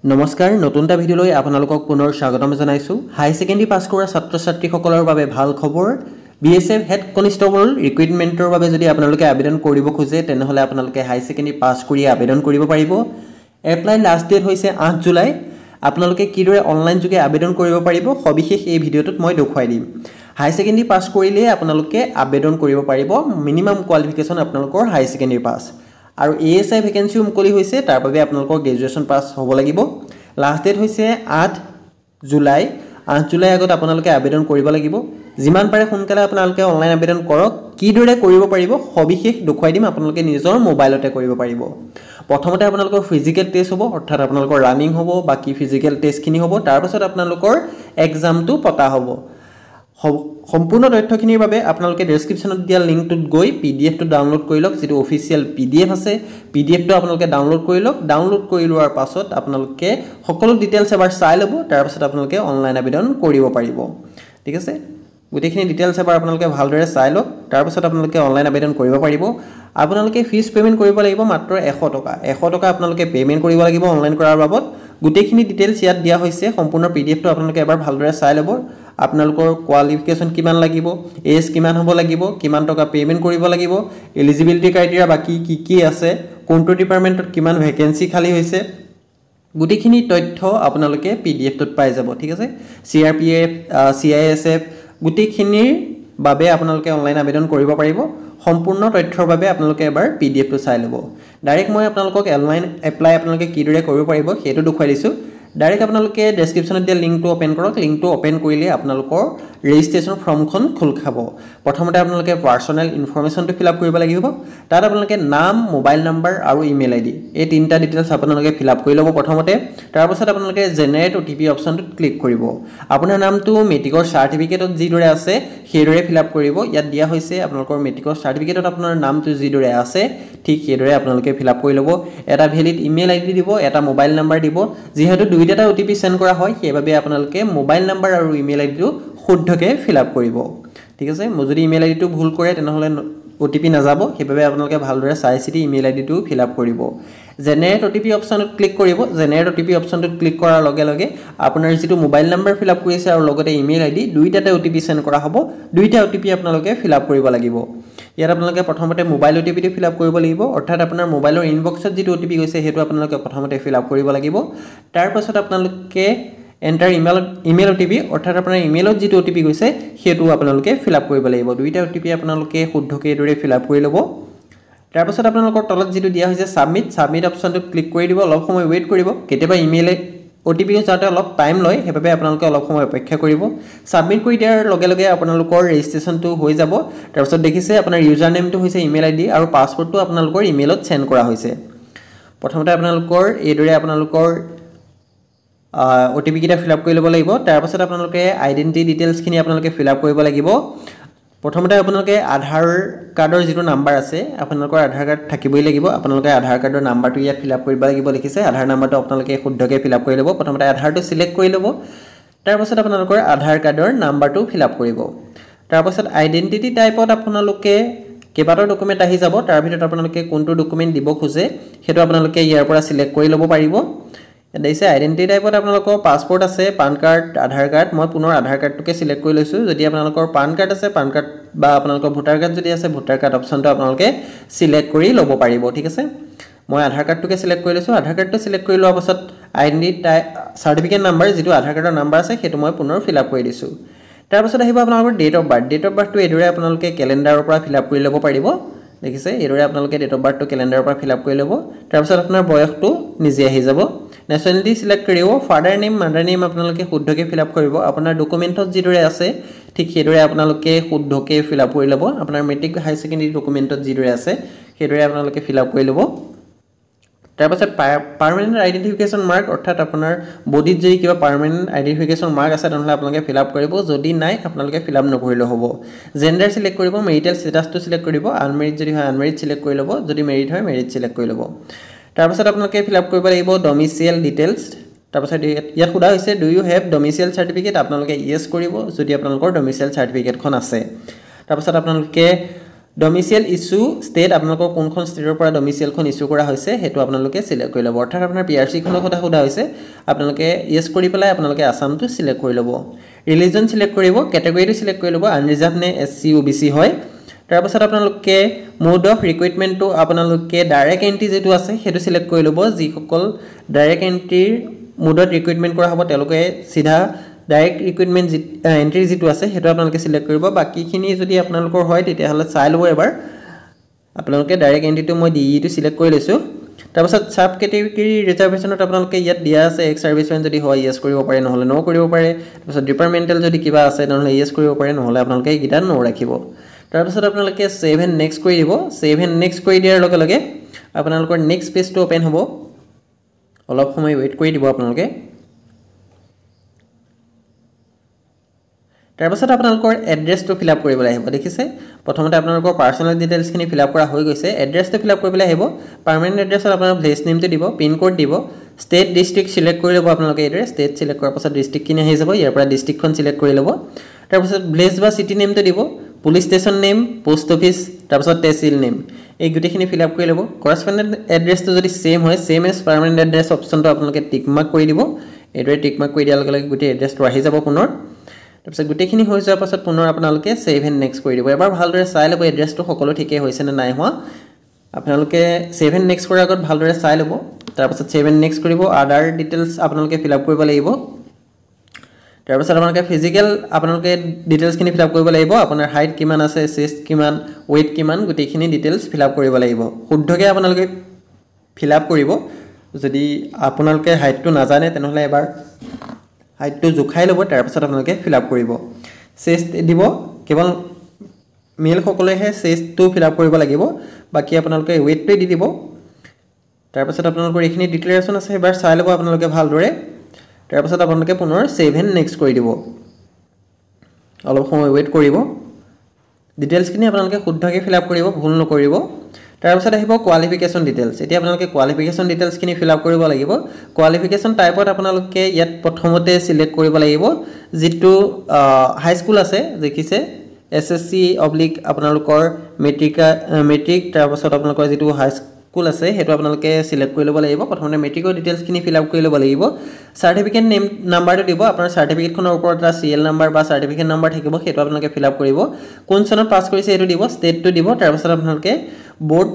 নমস্কাৰ নতুনটা ভিডিঅ'লৈ আপোনালোকক পুনৰ স্বাগতম জনাইছো হাই সেকেন্ডাৰী পাছ কৰা ছাত্ৰ ছাত্ৰীসকলৰ বাবে ভাল খবৰ বিএসএফ হেড কনষ্টেবল ৰিক্ৰুটমেন্টৰ বাবে যদি আপোনালোকে আবেদন কৰিব খোজে তেনেহলে আপোনালোকে হাই সেকেন্ডাৰী পাছ কৰি আবেদন কৰিব পাৰিব এপ্লাই লাষ্ট ডেট হৈছে 8 জুলাই আপোনালোকে কিদৰে অনলাইন যোগে আবেদন কৰিব পাৰিব সবিশেষ এই ভিডিঅ'টোত মই দেখুৱাই দিম হাই সেকেন্ডাৰী পাছ কৰিলে আপোনালোকে আবেদন কৰিব পাৰিব মিনিমাম কোৱালিফিকেশন আপোনালোকৰ হাই সেকেন্ডাৰী পাছ আৰু এএসআই ভ্যাকেন্সি মুকলি হৈছে তাৰ বাবে আপোনালোকৰ গ্ৰেজুৱেচন পাছ হ'ব লাগিব লাষ্ট ডেট হৈছে 8 জুলাই আগত আপোনালোকে আবেদন কৰিব লাগিব যিমান পাৰে সোনকালে আপোনালোকে অনলাইন আবেদন কৰক কিদৰে কৰিব পাৰিব সবিশেষ দেখুৱাই দিম আপোনালোকে নিজৰ মোবাইলতে কৰিব পাৰিব প্ৰথমতে আপোনালোকৰ ফিজিক্যাল টেষ্ট হ'ব অৰ্থাৎ আপোনালোকৰ ৰানিং হ'ব বাকি ফিজিক্যাল টেষ্টখিনি হ'ব তাৰ পাছত আপোনালোকৰ এক্সামটো পতা হ'ব সম্পূৰ্ণ তথ্যখিনিৰ বাবে আপোনালোকে ডেসক্ৰিপচনত দিয়া লিংকটোত গৈ পিডিএফ টো ডাউনলোড কৰি লওক যেটো অফিচিয়েল পিডিএফ আছে পিডিএফ টো আপোনালোকে ডাউনলোড কৰি লওক ডাউনলোড কৰি লোৱাৰ পাছত আপোনালোকে সকলো ডিটেইলছ এবাৰ চাই ল'ব তাৰ পাছত আপোনালোকে অনলাইন আবেদন কৰিব পাৰিব ঠিক আছে গোটেইখিনি ডিটেইলছ এবাৰ আপোনালোকে ভালদৰে চাই লওক তাৰ পাছত আপোনালোকে অনলাইন আবেদন কৰিব পাৰিব আপোনালোকে ফিজ পেমেন্ট কৰিব লাগিব মাত্ৰ 100 টকা আপোনালোকে পেমেন্ট কৰিব লাগিব অনলাইন কৰাৰ বাবদ গোটেইখিনি ডিটেইলছ ইয়াত দিয়া হৈছে সম্পূৰ্ণ পিডিএফ টো আপোনালোকে এবাৰ ভালদৰে চাই ল'ব আপোনালোকৰ কোৱালিফিকেশন কিমান লাগিব এজ কিমান হ'ব লাগিব কিমান টকা পেমেন্ট কৰিব লাগিব এলিজিবিলিটি ক্ৰাইটেৰিয়া বাকি কি আছে কোনটো ডিপাৰ্টমেন্টত কিমান ভ্যাকেন্সি খালি হৈছে গুটিখিনি তথ্য আপোনালোকে পিডিএফ টোত পাই যাব ঠিক আছে সিআৰপিএফ সিআইএসএফ গুটিখিনিৰ বাবে আপোনালোকে অনলাইন আবেদন কৰিব পাৰিব সম্পূৰ্ণ তথ্যৰ বাবে আপোনালোকে এবাৰ পিডিএফ টো চাই ল'ব ডাইৰেক্ট মই আপোনালোকক অনলাইন এপ্লাই আপোনালোকে কিদৰে কৰিব পাৰিব হেতু দেখুৱাই দিছো ডাইৰেক্ট আপোনালোকে ডেসক্ৰিপচনত দিয়া লিংকটো ওপেন কৰক লিংকটো ওপেন কৰিলে আপোনালোকৰ ৰেজিষ্ট্ৰেচন ফৰ্মখন খোল খাব প্ৰথমতে আপোনালোকে পাৰ্সোনাল ইনফৰমেশনটো ফিল আপ কৰিব লাগিব তাত আপোনালোকে নাম মোবাইল নম্বৰ আৰু ইমেইল আইডি এই তিনটা ডিটেইলছ আপোনালোকে ফিল আপ কৰি ল'ব প্ৰথমতে তাৰ পাছত আপোনালোকে জেনাৰেট ওটিপি অপচনটোত ক্লিক কৰিব আপোনাৰ নামটো মেট্ৰিকৰ সাৰ্টিফিকেটত যিদৰে আছে সেইদৰে ফিল আপ কৰিব ইয়াত দিয়া হৈছে আপোনালোকৰ মেট্ৰিকৰ সাৰ্টিফিকেটত আপোনাৰ নামটো যিদৰে আছে ঠিক সেইদৰে আপোনালোকে ফিল আপ কৰি ল'ব এটা ভ্যালিড ইমেইল আইডি দিব এটা মোবাইল নম্বৰ দিব যেহেতু দুইটা ওটিপি সেন্ড কৰা হয় সেইভাবে আপোনালোকে মোবাইল নম্বৰ আৰু ইমেইল আইডিটো শুদ্ধকে ফিল আপ কৰিব ঠিক আছে যদি ইমেইল আইডিটো ভুল কৰে তেনেহলে ওটিপি নাযাব সেইভাবে আপোনালোকে ভালদৰে চাই চিতি ইমেইল আইডিটো ফিল আপ কৰিব জেনাৰেট ওটিপি অপচনত ক্লিক কৰিব জেনাৰেট ওটিপি অপচনটোত ক্লিক কৰাৰ লগে লগে আপোনাৰ যেটো মোবাইল নম্বৰ ফিল আপ কৰিছে আৰু লগতে ইমেইল আইডি দুইটাতে ওটিপি সেন্ড কৰা হ'ব দুইটা ওটিপি আপোনালোকে ফিল আপ কৰিব লাগিব ইয়াত আপোনালোকে প্ৰথমতে মোবাইল ওটিপিটো ফিল আপ কৰিব লাগিব অৰ্থাৎ আপোনাৰ মোবাইলৰ ইনবক্সত যেটো ওটিপি গৈছে হেতু আপোনালোকে প্ৰথমতে ফিল আপ কৰিব লাগিব তাৰ পাছত আপোনালোকে এন্টাৰ ইমেইল ওটিপি অৰ্থাৎ আপোনাৰ ইমেইলত যেটো ওটিপি গৈছে হেতু আপোনালোকে ফিল আপ কৰিব লাগিব দুইটা ওটিপি আপোনালোকে শুদ্ধকৈ দৰে ফিল আপ কৰি ল'ব তাৰ পাছত আপোনালোকৰ তলত যেটো দিয়া হৈছে সাবমিট অপচনটোত ক্লিক কৰি দিব অলপ সময় ওয়েট কৰিব কেতিয়াবা ইমেইলে ওটিপি যাতে অলপ টাইম লয় হেবাবে আপোনালোকে অলপ সময় অপেক্ষা কৰিব সাবমিট কৰি দিয়াৰ লগে লগে আপোনালোকৰ ৰেজিষ্ট্ৰেচনটো হৈ যাব তাৰ পাছত দেখিছে আপোনাৰ ইউজাৰ নেমটো হৈছে ইমেইল আইডি আৰু পাছৱৰ্ডটো আপোনালোকৰ ইমেইলত সেন্ড কৰা হৈছে প্ৰথমতে আপোনালোকৰ এইদৰে আপোনালোকৰ ওটিপি কিটা ফিল আপ কৰি ল'ব লাগিব তাৰ পাছত আপোনালোকে আইডেন্টিটি ডিটেইলছখিনি আপোনালোকে ফিল আপ কৰিব লাগিব প্ৰথমতে আপোনালোকে আধাৰ কাৰ্ডৰ যেটো নাম্বাৰ আছে আপোনালোকৰ আধাৰ কাৰ্ড থাকিবই লাগিব আপোনালোকে আধাৰ কাৰ্ডৰ নাম্বাৰটো ইয়াত ফিল আপ কৰিব লাগিব লিখিছে আধাৰ নাম্বাৰটো আপোনালোকে শুদ্ধকৈ ফিল আপ কৰি ল'ব প্ৰথমতে আধাৰটো সিলেক্ট কৰি ল'ব তাৰ পাছত আপোনালোকৰ আধাৰ কাৰ্ডৰ নাম্বাৰটো ফিল আপ কৰিব তাৰ পাছত আইডেন্টিটি টাইপত আপোনালোকে কেবাটাৰ ডকুমেন্ট আহি যাব তাৰ ভিতৰত আপোনালোকে কোনটো ডকুমেন্ট দিব খোজে হেতু আপোনালোকে ইয়াৰ পৰা সিলেক্ট কৰি ল'ব পাৰিব দেইছে আইডেন্টিটি টাইপত আপোনালোকৰ পাছপোৰ্ট আছে পান কাৰ্ড আধাৰ কাৰ্ড মই পুনৰ আধাৰ কাৰ্ডটোকে সিলেক্ট কৰি লৈছো যদি আপোনালোকৰ পান কাৰ্ড আছে পান কাৰ্ড বা আপোনালোকৰ ভোটাৰ কাৰ্ড যদি আছে ভোটাৰ কাৰ্ড অপচনটো আপোনালোকে সিলেক্ট কৰি ল'ব পাৰিব ঠিক আছে মই আধাৰ কাৰ্ডটোকে সিলেক্ট কৰি লৈছো আধাৰ কাৰ্ডটো সিলেক্ট কৰি লোৱাৰ পাছত আইডেন্টিটি সাৰ্টিফিকেট নম্বৰ যেটো আধাৰ কাৰ্ডৰ নম্বৰ আছে হেতু মই পুনৰ ফিল আপ কৰি দিছো তাৰ পাছত আহিব আপোনালোকৰ ডেট অফ বাৰ্থটো এদৰে আপোনালোকে ক্যালেন্ডাৰৰ পৰা ফিল আপ কৰি ল'ব পাৰিব দেখিছে এদৰে আপোনালোকে ডেট অফ বাৰ্থটো ক্যালেন্ডাৰৰ পৰা ফিল আপ কৰি ল'ব তাৰ পাছত আপোনাৰ বয়সটো নিজে আহি যাব নেশনালিটি সিলেক্ট কৰিব ফাদাৰ নেম মাদাৰ নেম আপোনালোকে শুদ্ধকৈ ফিল আপ কৰিব আপোনাৰ ডকুমেন্টত যিদৰে আছে ঠিক সেইদৰে আপোনালোকে শুদ্ধকৈ ফিল আপ কৰি ল'ব আপোনাৰ মেট্ৰিক হাই সেকেন্ডাৰী ডকুমেন্টত যিদৰে আছে সেইদৰে আপোনালোকে ফিল আপ কৰি ল'ব তাৰ পাছত পাৰ্মানেন্ট আইডেন্টিফিকেশন মাৰ্ক অৰ্থাৎ আপোনাৰ বডিত যদি কিবা পাৰ্মানেন্ট আইডেন্টিফিকেশন মাৰ্ক আছে তেনেহলে আপোনালোকে ফিল আপ কৰিব যদি নাই আপোনালোকে ফিল আপ নকৰিলে হ'ব জেন্ডাৰ সিলেক্ট কৰিব মেৰিটেল ষ্টেটাসটো সিলেক্ট কৰিব আনমেৰিড যদি হয় আনমেৰিড সিলেক্ট কৰি ল'ব যদি মেৰিড হয় মেৰিড সিলেক্ট কৰি ল'ব তাৰ পাছত আপোনালোকে ফিল আপ কৰিব লাগিব ডমিসাইল ডিটেইলছ তাৰ পাছত ইয়াত খুদা হৈছে do you have domicile certificate আপোনালোকে ইয়েস কৰিব যদি আপোনালোকৰ ডমিসাইল সাৰ্টিফিকেটখন আছে তাৰ পাছত আপোনালোকে ডমিচিয়েল ইস্যু ষ্টেট আপোনালোকৰ কোনখন ষ্টেটৰ পৰা ডমিচিয়েলখন ইস্যু কৰা হৈছে সেইটো আপোনালোকে সিলেক্ট কৰি ল'ব অৰ্থাৎ আপোনাৰ PRC খনৰ কথা সোধা হৈছে আপোনালোকে ইয়েস কৰি পেলাই আপোনালোকে আসামটো সিলেক্ট কৰি ল'ব ৰিলিজন সিলেক্ট কৰিব ক্যাটাগৰীটো সিলেক্ট কৰি ল'ব আনৰিজাৰ্ভ নে SC OBC হয় তাৰ পাছত আপোনালোকে মোড অফ ৰিক্ৰুটমেন্টটো আপোনালোকে ডাইৰেক্ট এন্ট্ৰি যেটো আছে হেতু সিলেক্ট কৰি ল'ব যিসকল ডাইৰেক্ট এন্ট্ৰিৰ মোডত ৰিক্ৰুটমেন্ট কৰা হ'ব তেওঁলোকে সিধা ডাইৰেক্ট ৰিক্ৰুটমেন্ট এন্ট্ৰি যেটো আছে হেতু আপোনালোকে সিলেক্ট কৰিব বাকিখিনি যদি আপোনালোকৰ হয় তেতিয়া হলে চাই ল'ব এবাৰ আপোনালোকে ডাইৰেক্ট এন্ট্ৰিটো মই DE টো সিলেক্ট কৰি লৈছো তাৰ পাছত সাব ক্যাটাগৰী ৰিজাৰ্ভেশনত আপোনালোকে ইয়াত দিয়া আছে এক্স সাৰ্ভিসমেন যদি হয় ইয়েস কৰিব পাৰে নহলে নো কৰিব পাৰে তাৰ পাছত ডিপাৰ্টমেন্টাল যদি কিবা আছে নহলে ইয়েস কৰিব পাৰে নহলে আপোনালোকে গিটা নো ৰাখিব তাৰ পাছত আপোনালোকে সেভ এন্ড নেক্সট কৰি দিব সেভ এন্ড নেক্সট কৰি দিয়াৰ লগে লগে আপোনালোকৰ নেক্সট পেজটো ওপেন হ'ব অলপ সময় ওয়েট কৰি দিব আপোনালোকে তাৰ পাছত আপোনালোকৰ এড্ৰেছটো ফিল আপ কৰিবলৈ আহিব দেখিছে প্ৰথমতে আপোনালোকৰ পাৰ্সোনাল ডিটেইলছ খিনি ফিল আপ কৰা হৈ গৈছে এড্ৰেছটো ফিল আপ কৰিবলৈ আহিব পাৰ্মানেন্ট এড্ৰেছত আপোনাৰ প্লেস নেমটো দিব পিন কোড দিব ষ্টেট ডিস্ট্ৰিক্ট সিলেক্ট কৰি ল'ব আপোনালোকে এড্ৰেছ ষ্টেট সিলেক্ট কৰাৰ পাছত ডিস্ট্ৰিক্ট কিনে আহি যাব ইয়াৰ পৰা ডিস্ট্ৰিক্টখন সিলেক্ট কৰি ল'ব তাৰ পাছত প্লেস বা সিটি নেমটো দিব police station name post office তাৰ পাছত তহসিল নেম এই গুটিখিনি ফিল আপ কৰি ল'ব কৰেসপন্ডেন্ট এড্ৰেছটো যদি সেম হয় সেম এজ পাৰ্মানেন্ট এড্ৰেছ অপচনটো আপোনালোকে টিক মাৰ্ক কৰি দিব এড্ৰেছ টিক মাৰ্ক কৰি দিয়াৰ লগে লগে গুটি এড্ৰেছটো আহি যাব পুনৰ তাৰপিছত গুটিখিনি হৈ যোৱাৰ পাছত পুনৰ আপোনালোকে সেভ এন্ড নেক্সট কৰি দিব এবাৰ ভালদৰে চাই ল'ব এড্ৰেছটো সকলো ঠিকই হৈছে নে নাই হোৱা আপোনালোকে সেভ এন্ড নেক্সট কৰাৰ আগত ভালদৰে চাই ল'ব তাৰ পাছত সেভ এন্ড নেক্সট কৰিব আদাৰ ডিটেইলছ আপোনালোকে ফিল আপ কৰিব লাগিব তাৰ পাছত আপোনালোকে ফিজিক্যাল আপোনালোকে ডিটেইলছখিনি ফিল আপ কৰিব লাগিব আপোনাৰ হাইট কিমান আছে চেষ্ট কিমান ওয়েট কিমান গুটিখিনি ডিটেইলছ ফিল আপ কৰিব লাগিব শুদ্ধকৈ আপোনালোকে ফিল আপ কৰিব যদি আপোনালোকে হাইটটো নাজানে তেনেহলে এবাৰ হাইটটো জুখাই ল'ব তাৰ পাছত আপোনালোকে ফিল আপ কৰিব চেষ্ট দিব কেৱল মেল সকলেহে চেষ্টটো ফিল আপ কৰিব লাগিব বাকি আপোনালোকে ওয়েটটো দি দিব তাৰ পাছত আপোনালোকৰ এইখিনি ডিক্লেৰেচন আছে এবাৰ চাই ল'ব আপোনালোকে ভালদৰে তাৰ পাছত আপোনালোকে পুনৰ সেভ এন্ড নেক্সট কৰি দিব অলপ সময় ওয়েট কৰিব ডিটেইলছখিনি আপোনালোকে শুদ্ধকৈ ফিল আপ কৰিব ভুল নকৰিব তাৰ পাছত আহিব কোৱালিফিকেশন ডিটেইলছ এতিয়া আপোনালোকে কোৱালিফিকেশন ডিটেইলছখিনি ফিল আপ কৰিব লাগিব কোৱালিফিকেশন টাইপত আপোনালোকে ইয়াত প্ৰথমতে সিলেক্ট কৰিব লাগিব যেটো হাই স্কুল আছে দেখিছে SSC / আপোনালোকৰ মেট্ৰিক তাৰ পাছত আপোনালোকৰ যেটো হাই স্কুল আছে হেতু আপোনালোকে সিলেক্ট কৰি ল'ব লাগিব প্ৰথমতে মেট্ৰিকৰ ডিটেইলছখিনি ফিল আপ কৰি ল'ব লাগিব সাৰ্টিফিকেট নেম নাম্বাৰটো দিব আপোনাৰ সাৰ্টিফিকেটখনৰ ওপৰত এটা সিএল নাম্বাৰ বা সাৰ্টিফিকেট নাম্বাৰ থাকিব হেতু আপোনালোকে ফিল আপ কৰিব কোন চনত পাস কৰিছে হেতু দিব ষ্টেটটো দিব তাৰ পাছত আপোনালোকে বোৰ্ড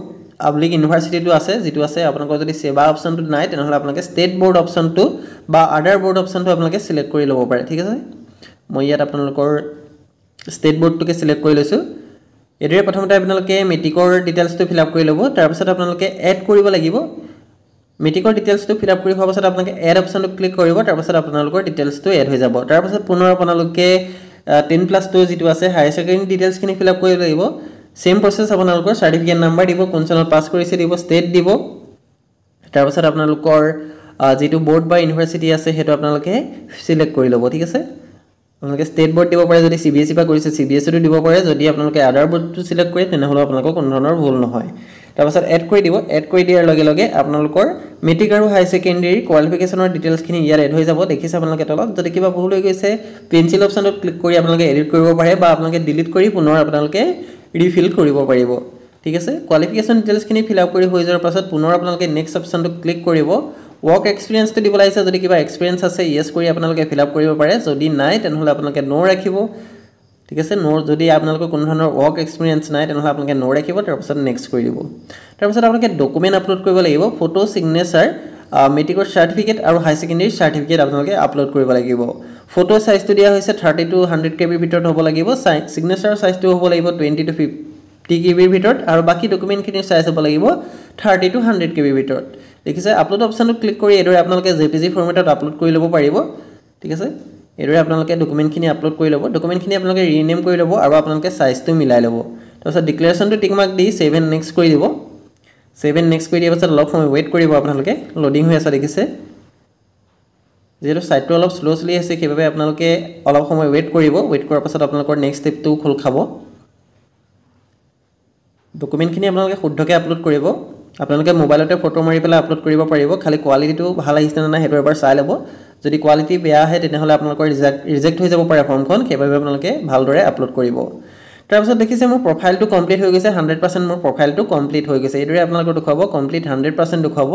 / ইউনিভাৰ্সিটিটো আছে যেটো আছে আপোনালোকৰ যদি সেৱা অপচনটো নাই তেনেহলে আপোনালোকে ষ্টেট বোৰ্ড অপচনটো বা আদাৰ বোৰ্ড অপচনটো আপোনালোকে সিলেক্ট কৰি ল'ব পাৰে ঠিক আছে মই ইয়াত আপোনালোকৰ ষ্টেট বোৰ্ডটোকে সিলেক্ট কৰি লৈছো এদৰে প্ৰথমতে আপোনালোকে মেট্ৰিকৰ ডিটেইলছটো ফিল আপ কৰি ল'ব তাৰ পাছত আপোনালোকে এড কৰিব লাগিব মেট্ৰিকৰ ডিটেইলছটো ফিল আপ কৰি হোৱাৰ পাছত আপোনালোকে এড অপচনটো ক্লিক কৰিব তাৰ পাছত আপোনালোকৰ ডিটেইলছটো এড হৈ যাব তাৰ পাছত পুনৰ আপোনালোকে 10+2 যেটো আছে হায়াৰ সেকেন্ডাৰী ডিটেইলছখিনি ফিল আপ কৰিব লাগিব সেম প্ৰসেস আপোনালোকৰ সাৰ্টিফিকেট নাম্বাৰ দিব কোন চনত পাস কৰিছে দিব ষ্টেট দিব তাৰ পাছত আপোনালোকৰ যেটো বোৰ্ড বা ইউনিভাৰ্সিটি আছে হেতু আপোনালোকে সিলেক্ট কৰি ল'ব ঠিক আছে আপোনালোকে ষ্টেট বোৰ্ড দিব পাৰে যদি CBSE পা কৰিছে CBSE টো দিব পাৰে যদি আপোনালোকে আদাৰ বোৰ্ডটো সিলেক্ট কৰে তেনেহলে আপোনালোকৰ কোনো ধৰণৰ ভুল নহয় তাৰ পাছত এড কৰি দিব এড কৰি দিয়াৰ লগে লগে আপোনালোকৰ মেট্ৰিক আৰু হাই সেকেন্ডাৰী কোৱালিফিকেশনৰ ডিটেইলছখিনি ইয়াত এড হৈ যাব দেখিছে আপোনালোকে তলত যদি কিবা ভুল হৈ গৈছে পেন্সিল অপচনত ক্লিক কৰি আপোনালোকে এডিট কৰিব পাৰে বা আপোনালোকে ডিলিট কৰি পুনৰ আপোনালোকে ৰিফিল কৰিব পাৰিব ঠিক আছে কোৱালিফিকেশন ডিটেইলছখিনি ফিল আপ কৰি হৈ যোৱাৰ পাছত পুনৰ আপোনালোকে নেক্সট অপচনটো ক্লিক কৰিব ওয়াৰ্ক এক্সপেৰিয়েন্স তো দিব লাগিছে যদি কিবা এক্সপেৰিয়েন্স আছে ইয়েস কৰি আপোনালোকে ফিল আপ কৰিব পাৰে যদি নাই তেনেহলে আপোনালোকে নো ৰাখিব ঠিক আছে নো যদি আপোনালোকৰ কোনো ধৰণৰ ওয়াৰ্ক এক্সপেৰিয়েন্স নাই তেনেহলে আপোনালোকে নো ৰাখিব তাৰ পাছত নেক্সট কৰি দিব তাৰ পাছত আপোনালোকে ডকুমেন্ট আপলোড কৰিব লাগিব ফটো সিগনেচাৰ মেট্ৰিকৰ সাৰ্টিফিকেট আৰু হাই সেকেন্ডাৰী সাৰ্টিফিকেট আপোনালোকে আপলোড কৰিব লাগিব ফটো সাইজটো দিয়া হৈছে 30 to 100 KB ভিতৰত হ'ব লাগিব সিগনেচাৰ সাইজটো হ'ব লাগিব 20 to 50 KB ভিতৰত আৰু বাকি ডকুমেন্টখিনি সাইজ হ'ব লাগিব 30 to 100 KB ভিতৰত দেখিছে আপলোড অপচনটো ক্লিক কৰি এদৰে আপোনালোকে JPG ফৰমেটত আপলোড কৰি ল'ব পাৰিব ঠিক আছে এদৰে আপোনালোকে ডকুমেন্টখিনি আপলোড কৰি ল'ব ডকুমেন্টখিনি আপোনালোকে ৰিনেম কৰি ল'ব আৰু আপোনালোকে সাইজটো মিলাই ল'ব তাৰপিছত ডিক্লেৰেচনটো টিক মাৰ্ক দি সেভ এন্ড নেক্সট কৰি দিব সেভ এন্ড নেক্সট কৰি দিয়াৰ পাছত অলপ সময় ওয়েট কৰিব আপোনালোকে লোডিং হৈ আছে দেখিছে যেটো সাইটটো অলপ স্লো চলি আছে কিভাবে আপোনালোকে অলপ সময় ওয়েট কৰিব ওয়েট কৰাৰ পাছত আপোনালোকৰ নেক্সট স্টেপটো খোল খাব ডকুমেন্টখিনি আপোনালোকে শুদ্ধকৈ আপলোড কৰিব আপোনালোকে মোবাইলতে ফটো মাৰি পেলাই আপলোড কৰিব পাৰিব খালি কোৱালিটিটো ভাল আহিছে না হেতু এবাৰ চাই ল'ব যদি কোৱালিটি বেয়া আহে তেনেহলে আপোনালোকৰ ৰিজেক্ট হৈ যাব পাৰে ফৰ্মখন কিভাবে আপোনালোকে ভালদৰে আপলোড কৰিব তাৰপিছত দেখিছে মোৰ প্ৰফাইলটো কমপ্লিট হৈ গৈছে 100% মোৰ প্ৰফাইলটো কমপ্লিট হৈ গৈছে এইদৰে আপোনালোকৰ দেখুৱাব কমপ্লিট 100% দেখুৱাব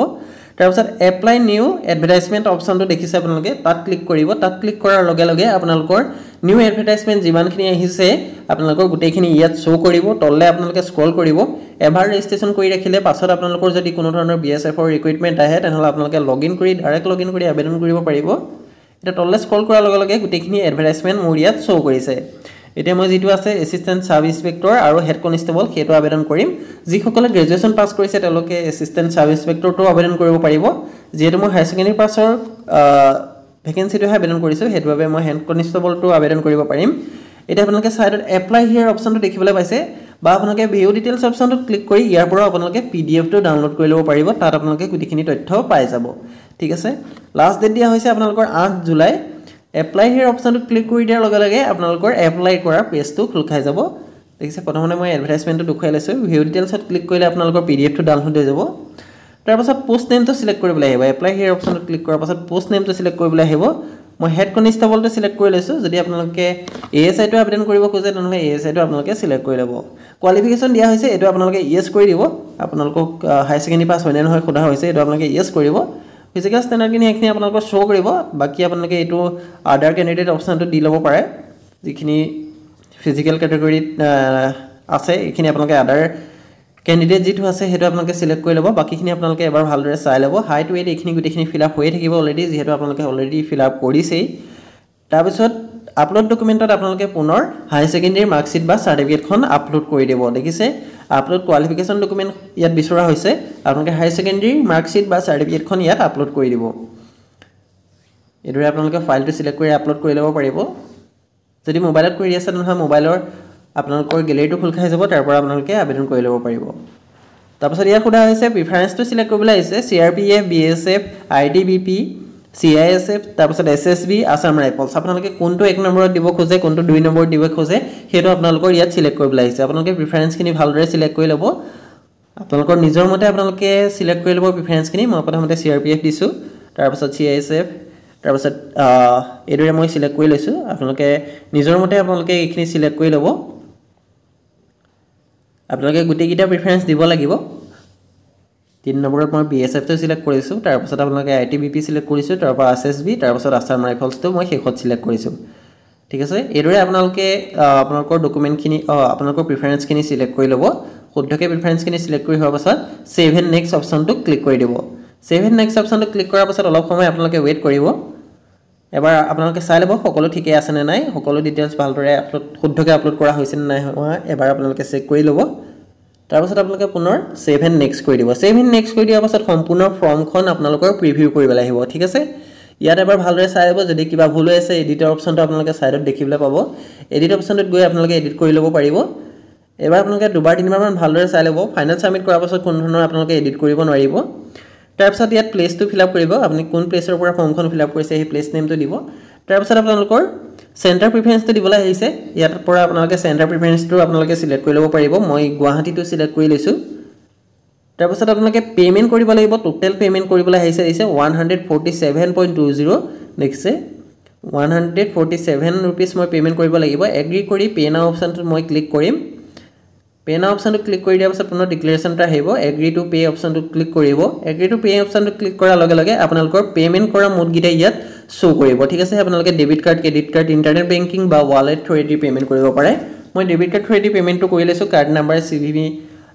তাৰপিছত এপ্লাই নিউ এডভাৰটাইজমেন্ট অপচনটো দেখিছে আপোনালোকে তাত ক্লিক কৰিব তাত ক্লিক কৰাৰ লগে লগে আপোনালোকৰ নিউ এডভাৰটাইজমেন্ট যিমানখিনি আহিছে আপোনালোকৰ গোটেইখিনি ইয়াত শো কৰিব তললে আপোনালোকে স্ক্ৰল কৰিব এবাৰ ৰেজিষ্ট্ৰেচন কৰি ৰাখিলে পাছত আপোনালোকৰ যদি কোনো ধৰণৰ BSF ৰ ৰিক্ৰুইটমেন্ট আহে তেনেহলে আপোনালোকে লগইন কৰি ডাইৰেক্ট লগইন কৰি আবেদন কৰিব পাৰিব এটা তললে স্ক্ৰল কৰাৰ লগে লগে গোটেইখিনি এডভাৰটাইজমেন্ট মোৰ ইয়াত শো কৰিছে এতিয়া মই যেটো আছে এসিস্ট্যান্ট সাব ইন্সপেক্টৰ আৰু হেড কনস্টেবল হেতু আবেদন কৰিম যিসকলে গ্ৰেজুৱেচন পাস কৰিছে তেওঁলোকে এসিস্ট্যান্ট সাব ইন্সপেক্টৰটো আবেদন কৰিব পাৰিব যেহেতু মই হাই সেকেন্ডাৰী পাছৰ ভ্যাকেন্সিটো আবেদন কৰিছো হেতুভাবে মই হেড কনস্টেবলটো আবেদন কৰিব পাৰিম এটা আপোনালোকে সাইডত এপ্লাই হিয়াৰ অপচনটো দেখিবলৈ পাইছে বা আপোনালোকে ভিউ ডিটেইলছ অপচনটো ক্লিক কৰি ইয়াৰ পৰা আপোনালোকে PDF টো ডাউনলোড কৰি ল'ব পাৰিব তাত আপোনালোকে গুটিখিনি তথ্য পাই যাব ঠিক আছে লাষ্ট ডেট দিয়া হৈছে আপোনালোকৰ 8 জুলাই এপ্লাই হিয়াৰ অপচনটো ক্লিক কৰি দিয়াৰ লগে লগে আপোনালোকৰ এপ্লাই কৰা পেজটো খুল খাই যাব দেখিছে প্ৰথমতে মই এডভাৰটাইজমেন্টটো দেখুৱাই লৈছো ভিউ ডিটেইলছত ক্লিক কৰিলে আপোনালোকৰ PDF টো ডাউনলোড হৈ যাব তাৰ পাছত পোষ্ট নেমটো সিলেক্ট কৰিবলৈ আহিব এপ্লাই হিয়াৰ অপচনটো ক্লিক কৰাৰ পাছত পোষ্ট নেমটো সিলেক্ট কৰিবলৈ আহিব মই হেড কনস্টেবলটো সিলেক্ট কৰি লৈছো যদি আপোনালোকে ASI টো আবেদন কৰিব খোজে তেনেহলে ASI টো আপোনালোকে সিলেক্ট কৰি ল'ব কোৱালিফিকেশন দিয়া হৈছে এটো আপোনালোকে ইয়েস কৰি দিব আপোনালোকক হাই সেকেন্ডাৰী পাস হয় নে নহয় খোদা হৈছে এটো আপোনালোকে ইয়েস কৰিব ফিজিক্যাল স্ট্যান্ডাৰ্ড কিনি এখিনি আপোনালোকৰ শো কৰিব বাকি আপোনালোকে এটো আদাৰ ক্যান্ডিডেট অপচনটো দি ল'ব পাৰে যিখিনি ফিজিক্যাল ক্যাটাগৰীত আছে এখিনি আপোনালোকে আদাৰ ক্যান্ডিডেট যেটো আছে হেতু আপোনালোকে সিলেক্ট কৰি ল'ব বাকিখিনি আপোনালোকে এবাৰ ভালদৰে চাই ল'ব হাইট ওয়েট এখিনি গুটেখিনি ফিল আপ হৈ থাকিব অলৰেডি যেহেতু আপোনালোকে অলৰেডি ফিল আপ কৰিছেই তাৰ পিছত আপলোড ডকুমেন্টত আপোনালোকে পুনৰ হাই সেকেন্ডাৰী মাৰ্কশিট বা সাৰ্টিফিকেটখন আপলোড কৰি দিব দেখিছে আপলোড কোৱালিফিকেশন ডকুমেন্ট ইয়াত বিচৰা হৈছে আপোনালোকে হাই সেকেন্ডাৰী মাৰ্কশিট বা সাৰ্টিফিকেটখন ইয়াত আপলোড কৰি দিব এদৰে আপোনালোকে ফাইলটো সিলেক্ট কৰি আপলোড কৰি ল'ব পাৰিব যদি মোবাইলত কৰি আছে নহয় মোবাইলৰ আপোনালোকৰ গ্যালাৰীটো খুল খাই যাব তাৰ পৰা আপোনালোকে আবেদন কৰি ল'ব পাৰিব তাৰপিছত ইয়াৰ খোদা হৈছে প্ৰিফাৰেন্সটো সিলেক্ট কৰিবলৈ আহিছে CRPF BSF ITBP CISF তাৰপিছত SSB আসাম ৰাইফলছ আপোনালোকে কোনটো 1 নম্বৰত দিব খোজে কোনটো 2 নম্বৰত দিব খোজে হেতু আপোনালোকৰ ইয়াত সিলেক্ট কৰিবলৈ আহিছে আপোনালোকে প্ৰিফাৰেন্সখিনি ভালদৰে সিলেক্ট কৰি ল'ব আপোনালোকৰ নিজৰ মতে আপোনালোকে সিলেক্ট কৰি ল'ব প্ৰিফাৰেন্সখিনি মই প্ৰথমতে CRPF দিছো তাৰপিছত CISF তাৰপিছত এদৰে মই সিলেক্ট কৰি লৈছো আপোনালোকে নিজৰ মতে আপোনালোকে এইখিনি সিলেক্ট কৰি ল'ব আপোনালোকে গুটেকিটা প্ৰিফাৰেন্স দিব লাগিব 3 নম্বৰত মই BSF টো সিলেক্ট কৰিছো তাৰ পাছত আপোনালোকে ITBP সিলেক্ট কৰিছো তাৰ পৰা SSB তাৰ পাছত আসাম ৰাইফলছ টো মই শেষত সিলেক্ট কৰিছো ঠিক আছে এদৰে আপোনালোকে আপোনালোকৰ ডকুমেন্টখিনি আপোনালোকৰ প্ৰিফাৰেন্সখিনি সিলেক্ট কৰি ল'ব শুদ্ধকে প্ৰিফাৰেন্সখিনি সিলেক্ট কৰি হোৱাৰ পাছত সেভ এণ্ড নেক্সট অপচনটো ক্লিক কৰি দিব সেভ এণ্ড নেক্সট অপচনটো ক্লিক কৰাৰ পাছত অলপ সময় আপোনালোকে ওয়েট কৰিব এবাৰ আপোনালোকে চাই ল'ব সকলো ঠিকে আছে নে নাই সকলো ডিটেইলছ ভালদৰে আপলোড শুদ্ধকে আপলোড কৰা হৈছে নে নাই এবাৰ আপোনালোকে চেক কৰি ল'ব তাৰ পাছত আপোনালোকে পুনৰ সেভ এণ্ড নেক্সট কৰি দিব সেভ এণ্ড নেক্সট কৰি দিয়াৰ পাছত সম্পূৰ্ণ ফৰ্মখন আপোনালোকৰ প্ৰিভিউ কৰিবলৈ আহিব ঠিক আছে ইয়াত এবাৰ ভালদৰে চাই ল'ব যদি কিবা ভুল হৈ আছে এডিটৰ অপচনটো আপোনালোকে সাইডত দেখিবলৈ পাব এডিট অপচনটোত গৈ আপোনালোকে এডিট কৰি ল'ব পাৰিব এবাৰ আপোনালোকে দুবাৰ তিনিবাৰ মান ভালদৰে চাই ল'ব ফাইনেল সাবমিট কৰাৰ পাছত কোন ধৰণৰ আপোনালোকে এডিট কৰিব নোৱাৰিব তাৰ পাছত ইয়াত প্লেসটো ফিল আপ কৰিব আপুনি কোন প্লেসৰ পৰা ফৰ্মখন ফিল আপ কৰিছে সেই প্লেস নেমটো দিব তাৰ পাছত আপোনালোকৰ সেন্টাৰ প্ৰিফাৰেন্সটো দিবলৈ আহিছে ইয়াৰ পৰা আপোনালোকে সেন্টাৰ প্ৰিফাৰেন্সটো আপোনালোকে সিলেক্ট কৰি ল'ব পাৰিব মই গুৱাহাটীটো সিলেক্ট কৰি লৈছো তাৰ পাছত আপোনালোকে পেমেন্ট কৰিব লাগিব টোটাল পেমেন্ট কৰিবলৈ আহিছে 147.20 দেখিছে 147 रुपीस মই পেমেন্ট কৰিব লাগিব এগ্ৰি কৰি পে নাও অপচনটো মই ক্লিক কৰিম পে নাও অপচনটো ক্লিক কৰি দিয়াৰ পাছত পুনৰ ডিক্লেৰেচনটা আহিব এগ্ৰি টু পে অপচনটো ক্লিক কৰিব এগ্ৰি টু পে অপচনটো ক্লিক কৰাৰ লগে লগে আপোনালোকৰ পেমেন্ট কৰা মোড গিটা ইয়াত শো কৰিব ঠিক আছে আপোনালোকে debit card credit card internet banking বা ওয়ালেট থ্ৰুদি পেমেন্ট কৰিব পাৰে মই ডেবিট কাৰ্ড থ্ৰুদি পেমেন্টটো কৰি লৈছো কাৰ্ড নাম্বাৰ CVV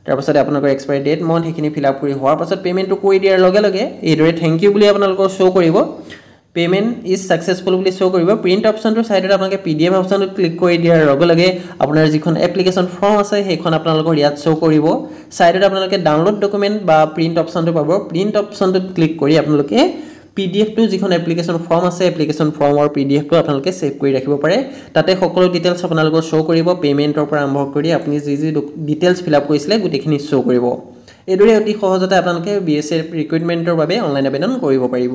তাৰ পাছত আপোনালোকৰ expiry date month হেখিনি fill up কৰি হোৱাৰ পাছত পেমেন্টটো কৰি দিয়াৰ লগে লগে এইদৰে থ্যাংক ইউ বুলি আপোনালোকৰ শো কৰিব পেমেন্ট ইজ সাকসেসফুল বুলি শো কৰিব প্ৰিন্ট অপচনটো সাইডত আপোনালোকে PDF অপচনটো ক্লিক কৰি দিয়াৰ লগে লগে আপোনাৰ যিখন এপ্লিকেশন ফৰ্ম আছে সেইখন আপোনালোকৰ ইয়াত শো কৰিব সাইডত আপোনালোকে ডাউনলোড ডকুমেন্ট বা প্ৰিন্ট অপচনটো পাব প্ৰিন্ট অপচনটো ক্লিক কৰি আপোনালোকে PDF টো যিখন এপ্লিকেশন ফৰ্ম আছে এপ্লিকেশন ফৰ্মৰ PDF টো আপোনালোকে সেভ কৰি ৰাখিব পাৰে তাতে সকলো ডিটেইলছ আপোনালোকৰ শো কৰিব পেমেন্টৰ পৰা আৰম্ভ কৰি আপুনি যি ডিটেইলছ ফিল আপ কৰিছিলে গুটেখিনি শো কৰিব এদৰে অতি সহজতে আপোনালোকে BSF ৰিক্ৰুইটমেন্টৰ বাবে অনলাইন আবেদন কৰিব পাৰিব